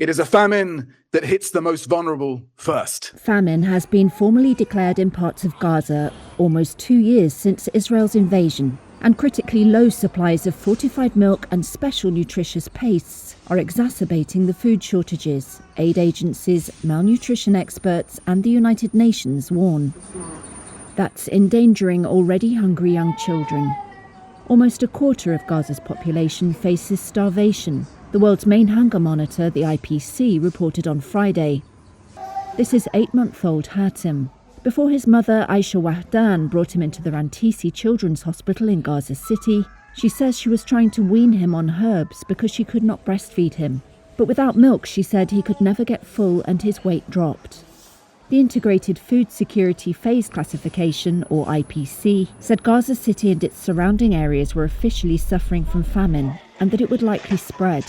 It is a famine that hits the most vulnerable first. Famine has been formally declared in parts of Gaza almost 2 years since Israel's invasion, and critically low supplies of fortified milk and special nutritious pastes are exacerbating the food shortages, aid agencies, malnutrition experts and the United Nations warn. That's endangering already hungry young children. Almost a quarter of Gaza's population faces starvation. The world's main hunger monitor, the IPC, reported on Friday. This is 8-month-old Hatem. Before his mother, Aisha Wahdan, brought him into the Rantisi Children's Hospital in Gaza City, she says she was trying to wean him on herbs because she could not breastfeed him. But without milk, she said, he could never get full and his weight dropped. The Integrated Food Security Phase Classification, or IPC, said Gaza City and its surrounding areas were officially suffering from famine and that it would likely spread.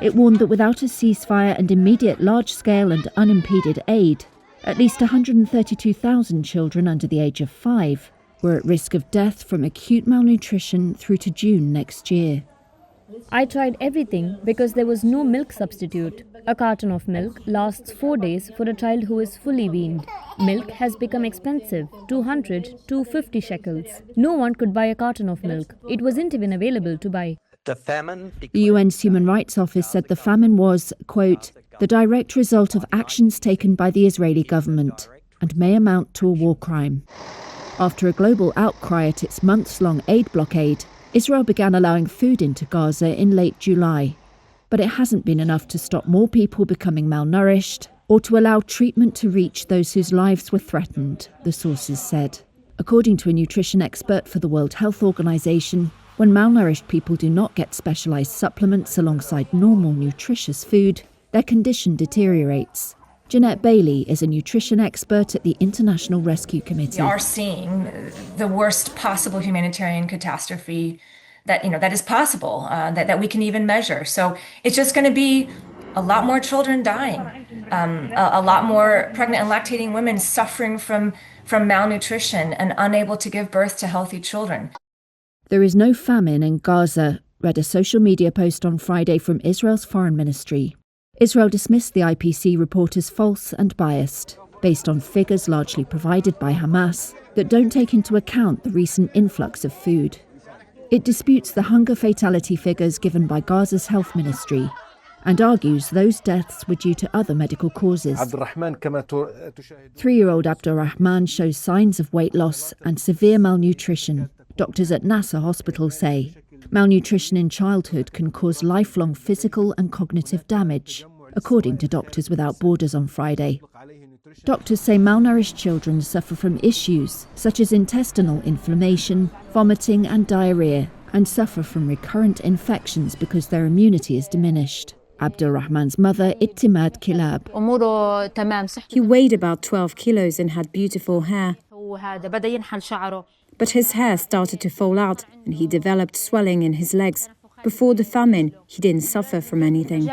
It warned that without a ceasefire and immediate large-scale and unimpeded aid, at least 132,000 children under the age of 5 were at risk of death from acute malnutrition through to June next year. I tried everything because there was no milk substitute. A carton of milk lasts 4 days for a child who is fully weaned. Milk has become expensive, 200 to 50 shekels. No one could buy a carton of milk. It wasn't even available to buy. The UN's Human Rights Office said the famine was, quote, the direct result of actions taken by the Israeli government and may amount to a war crime. After a global outcry at its months-long aid blockade, Israel began allowing food into Gaza in late July. But it hasn't been enough to stop more people becoming malnourished or to allow treatment to reach those whose lives were threatened, the sources said. According to a nutrition expert for the World Health Organization, when malnourished people do not get specialized supplements alongside normal nutritious food, their condition deteriorates. Jeanette Bailey is a nutrition expert at the International Rescue Committee. We are seeing the worst possible humanitarian catastrophe that is possible, that we can even measure. So it's just going to be a lot more children dying, a lot more pregnant and lactating women suffering from malnutrition and unable to give birth to healthy children. There is no famine in Gaza, read a social media post on Friday from Israel's foreign ministry. Israel dismissed the IPC report as false and biased, based on figures largely provided by Hamas that don't take into account the recent influx of food. It disputes the hunger fatality figures given by Gaza's health ministry and argues those deaths were due to other medical causes. 3-year-old Abdurrahman shows signs of weight loss and severe malnutrition. Doctors at Nasser Hospital say malnutrition in childhood can cause lifelong physical and cognitive damage, according to Doctors Without Borders on Friday. Doctors say malnourished children suffer from issues such as intestinal inflammation, vomiting and diarrhea, and suffer from recurrent infections because their immunity is diminished. Abdurrahman's mother, Ittimad Kilab. He weighed about 12 kilos and had beautiful hair. But his hair started to fall out and he developed swelling in his legs. Before the famine, he didn't suffer from anything.